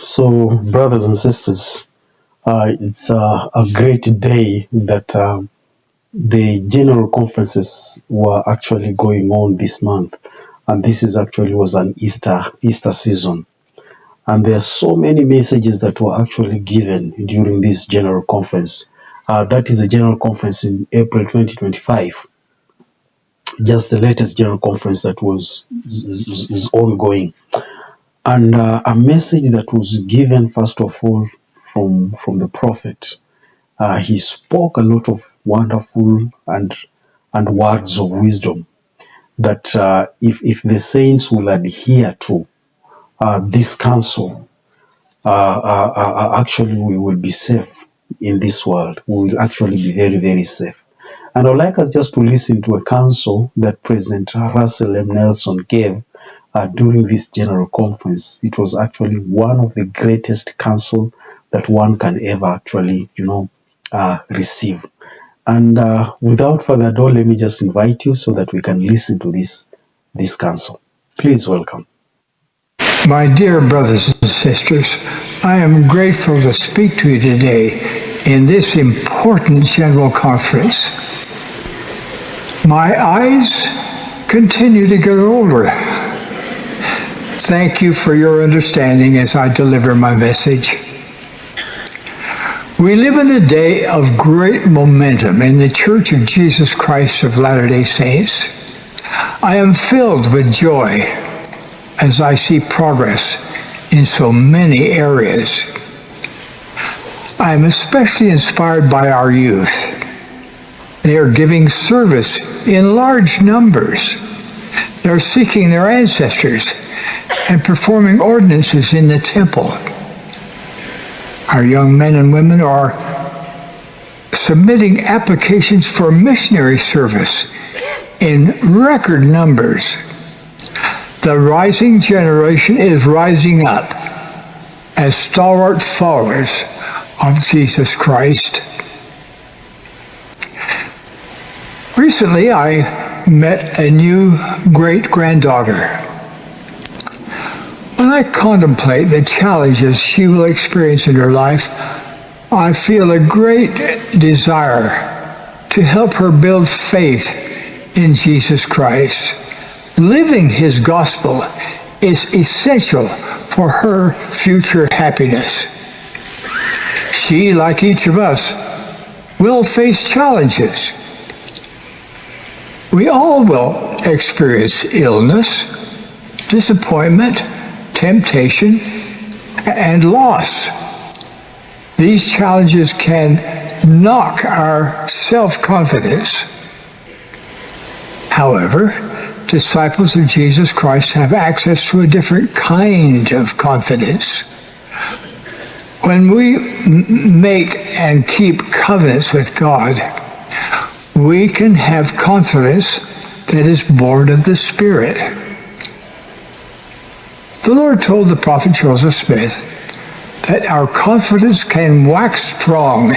So, brothers and sisters, it's a great day that the general conferences were actually going on this month, and this is actually was an Easter season, and there are so many messages that were actually given during this general conference. That is the general conference in April 2025, just the latest general conference that is ongoing. And a message that was given first of all from the prophet. He spoke a lot of wonderful and words of wisdom that if the saints will adhere to this counsel, actually we will be safe in this world. We will actually be very, very safe. And I'd like us just to listen to a counsel that President Russell M. Nelson gave during this general conference. It was actually one of the greatest counsel that one can ever actually, receive. And without further ado, let me just invite you so that we can listen to this counsel. Please welcome. My dear brothers and sisters, I am grateful to speak to you today in this important general conference. My eyes continue to get older. Thank you for your understanding as I deliver my message. We live in a day of great momentum in the Church of Jesus Christ of Latter-day Saints. I am filled with joy as I see progress in so many areas. I am especially inspired by our youth. They are giving service in large numbers. They're seeking their ancestors and performing ordinances in the temple. Our young men and women are submitting applications for missionary service in record numbers. The rising generation is rising up as stalwart followers of Jesus Christ. Recently, I met a new great-granddaughter. When I contemplate the challenges she will experience in her life, I feel a great desire to help her build faith in Jesus Christ. Living his gospel is essential for her future happiness. She, like each of us, will face challenges. We all will experience illness, disappointment, temptation, and loss. These challenges can knock our self-confidence. However, disciples of Jesus Christ have access to a different kind of confidence. When we make and keep covenants with God, we can have confidence that is born of the Spirit. The Lord told the prophet Joseph Smith that our confidence can wax strong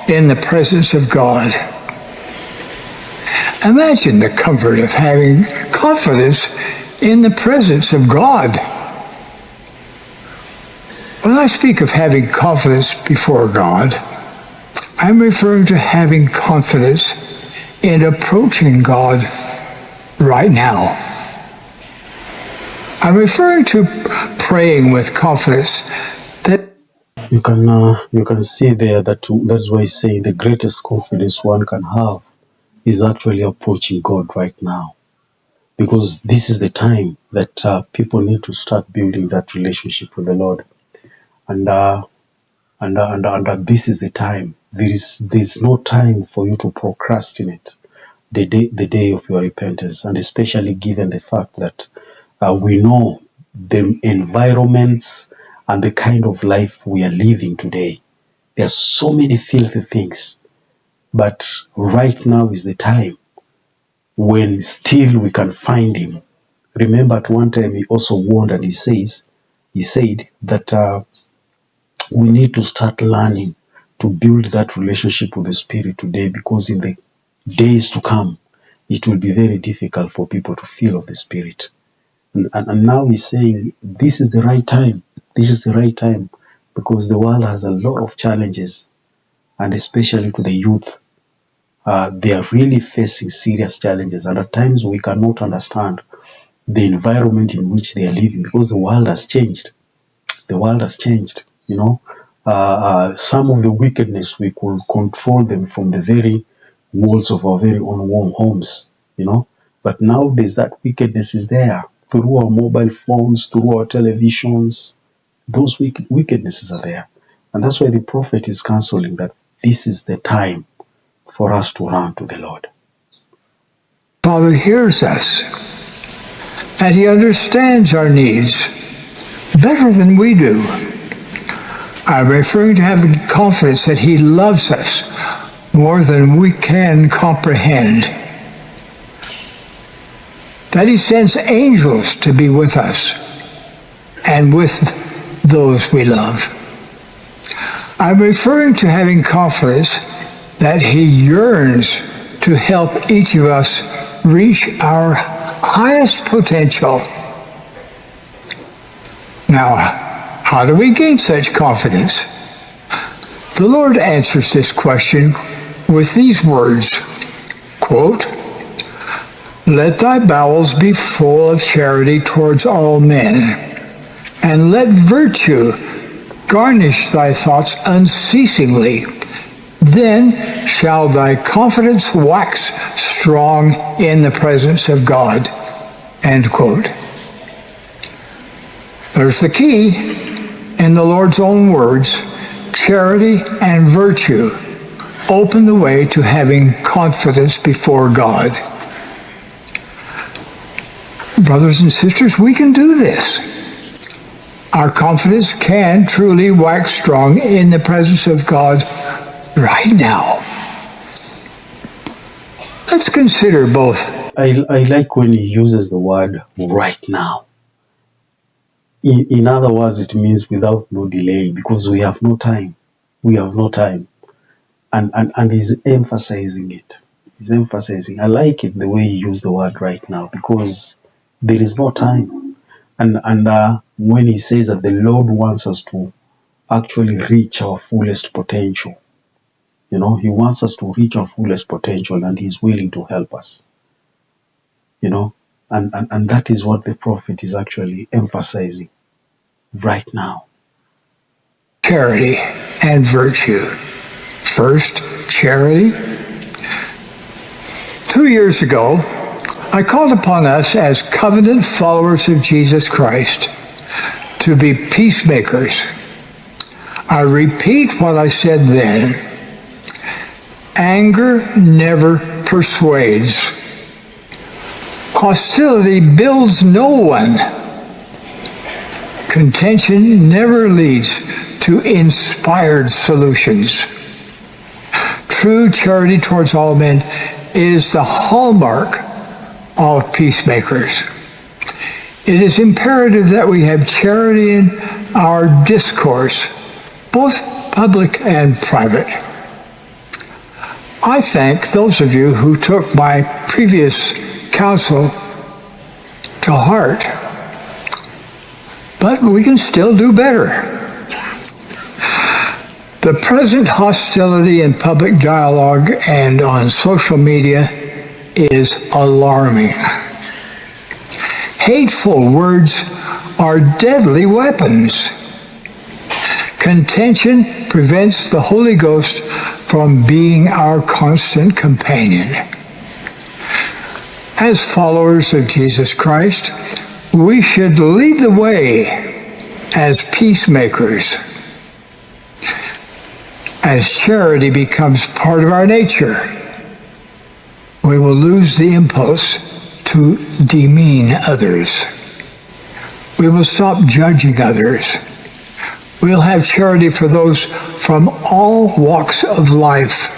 in the presence of God. Imagine the comfort of having confidence in the presence of God. When I speak of having confidence before God, I'm referring to having confidence in approaching God right now. I'm referring to praying with confidence that You can see there that's why I say the greatest confidence one can have is actually approaching God right now, because this is the time that people need to start building that relationship with the Lord, and this is the time. There's no time for you to procrastinate the day of your repentance, and especially given the fact that we know the environments and the kind of life we are living today. There are so many filthy things, but right now is the time when still we can find him. Remember, at one time he also warned, and he said that we need to start learning to build that relationship with the Spirit today, because in the days to come, it will be very difficult for people to feel of the Spirit. And now he's saying this is the right time. This is the right time because the world has a lot of challenges, and especially to the youth. They are really facing serious challenges, and at times we cannot understand the environment in which they are living because the world has changed. The world has changed, you know. Some of the wickedness, we could control them from the very walls of our very own warm homes, you know. But nowadays, that wickedness is there through our mobile phones, through our televisions. Those wickednesses are there. And that's why the prophet is counseling that this is the time for us to run to the Lord. Father hears us, and He understands our needs better than we do. I'm referring to having confidence that He loves us more than we can comprehend, that He sends angels to be with us and with those we love. I'm referring to having confidence that He yearns to help each of us reach our highest potential. Now, how do we gain such confidence? The Lord answers this question with these words, quote, "Let thy bowels be full of charity towards all men, and let virtue garnish thy thoughts unceasingly. Then shall thy confidence wax strong in the presence of God." End quote. There's the key in the Lord's own words. Charity and virtue open the way to having confidence before God. Brothers and sisters, we can do this. Our confidence can truly wax strong in the presence of God right now. Let's consider both. I like when he uses the word right now. In other words, it means without no delay, because we have no time. We have no time. And he's emphasizing it. He's emphasizing. I like it the way he used the word right now, because there is no time. And when he says that the Lord wants us to actually reach our fullest potential, you know, he wants us to reach our fullest potential, and he's willing to help us, you know, and that is what the prophet is actually emphasizing right now. Charity and virtue. First, charity. 2 years ago, I called upon us as covenant followers of Jesus Christ to be peacemakers. I repeat what I said then. Anger never persuades. Hostility builds no one. Contention never leads to inspired solutions. True charity towards all men is the hallmark of peacemakers. It is imperative that we have charity in our discourse, both public and private. I thank those of you who took my previous counsel to heart, but we can still do better. The present hostility in public dialogue and on social media is alarming. Hateful words are deadly weapons. Contention prevents the Holy Ghost from being our constant companion. As followers of Jesus Christ, we should lead the way as peacemakers. As charity becomes part of our nature, we will lose the impulse to demean others. We will stop judging others. We'll have charity for those from all walks of life.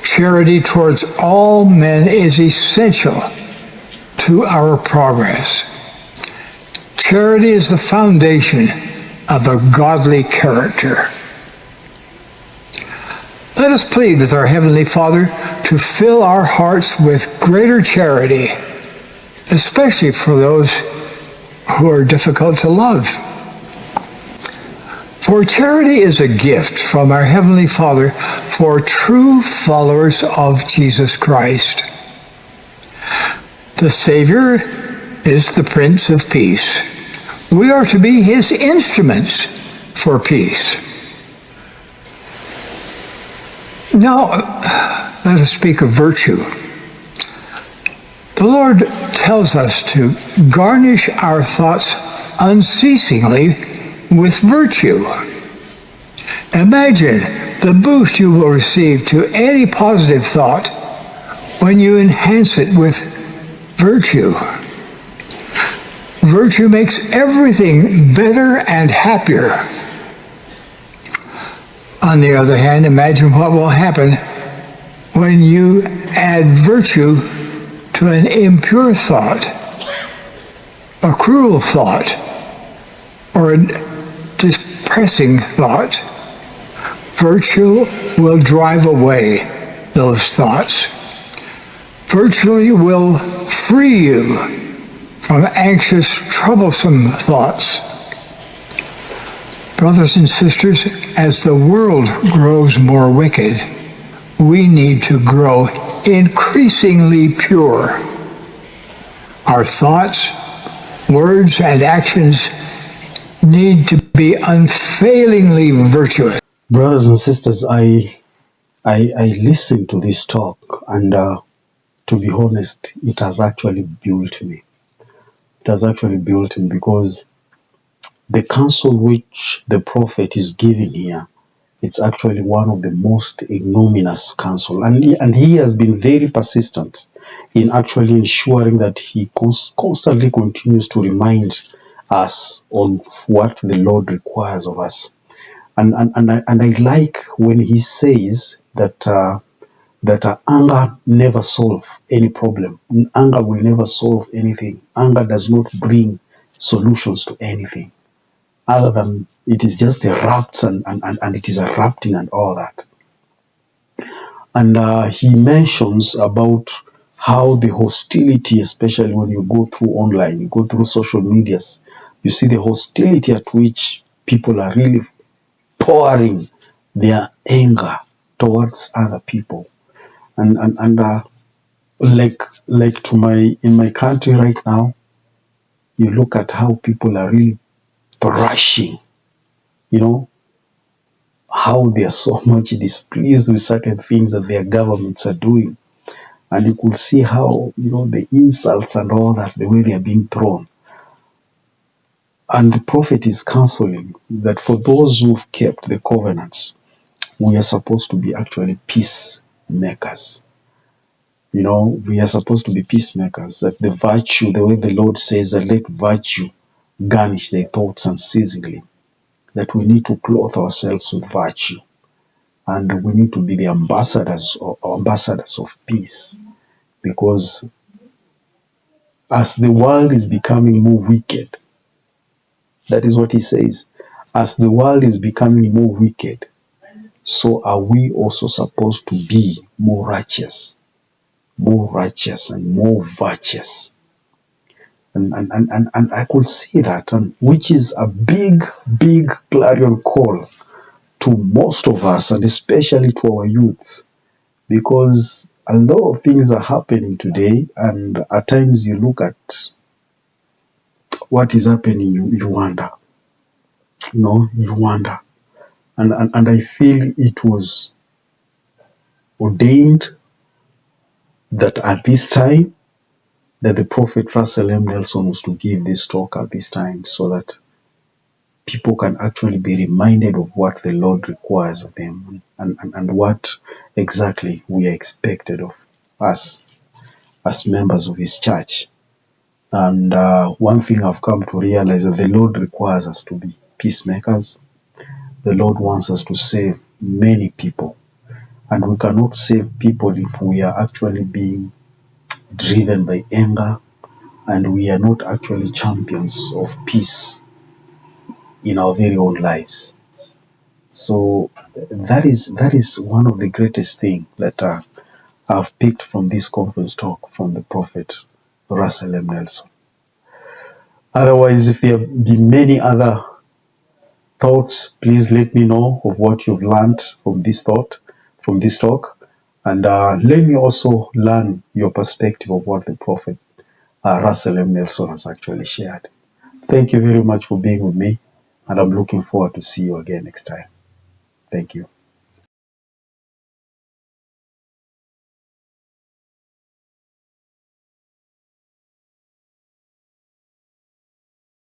Charity towards all men is essential to our progress. Charity is the foundation of a godly character. Let us plead with our Heavenly Father to fill our hearts with greater charity especially for those who are difficult to love. For charity is a gift from our Heavenly Father for true followers of Jesus Christ. The Savior is the Prince of Peace. We are to be His instruments for peace. Now, let us speak of virtue. The Lord tells us to garnish our thoughts unceasingly with virtue. Imagine the boost you will receive to any positive thought when you enhance it with virtue. Virtue makes everything better and happier. On the other hand, imagine what will happen when you add virtue to an impure thought, a cruel thought, or a depressing thought. Virtue will drive away those thoughts. Virtue will free you from anxious, troublesome thoughts. Brothers and sisters, as the world grows more wicked, we need to grow increasingly pure. Our thoughts, words, and actions need to be unfailingly virtuous. Brothers and sisters, I listened to this talk, and to be honest, it has actually built me. It has actually built me because the counsel which the prophet is giving here, it's actually one of the most ignominious counsel, and he has been very persistent in actually ensuring that he constantly continues to remind us on what the Lord requires of us. And I like when he says that anger never solves any problem. Anger will never solve anything. Anger does not bring solutions to anything, other than it is just erupts and it is erupting and all that. And he mentions about how the hostility, especially when you go through online, you go through social medias, you see the hostility at which people are really pouring their anger towards other people. And like in my country right now, you look at how people are really brushing, how they are so much displeased with certain things that their governments are doing. And you could see how, the insults and all that, the way they are being thrown. And the prophet is counseling that for those who've kept the covenants, we are supposed to be actually peacemakers. We are supposed to be peacemakers, that the virtue, the way the Lord says that let virtue garnish their thoughts unceasingly, that we need to clothe ourselves with virtue, and we need to be the ambassadors of peace, because as the world is becoming more wicked, that is what he says, as the world is becoming more wicked, so are we also supposed to be more righteous and more virtuous. And I could see that, and which is a big clarion call to most of us, and especially to our youths, because a lot of things are happening today, and at times you look at what is happening, you wonder. You wonder. And I feel it was ordained that at this time, that the prophet Russell M. Nelson was to give this talk at this time, so that people can actually be reminded of what the Lord requires of them, and what exactly we are expected of us as members of His church. And one thing I've come to realize, that the Lord requires us to be peacemakers. The Lord wants us to save many people, and we cannot save people if we are actually being driven by anger, and we are not actually champions of peace in our very own lives. So that is one of the greatest things that I've picked from this conference talk from the prophet Russell M. Nelson. Otherwise, if there be many other thoughts, please let me know of what you've learned from this from this talk. And let me also learn your perspective of what the Prophet Russell M. Nelson has actually shared. Thank you very much for being with me, and I'm looking forward to see you again next time. Thank you.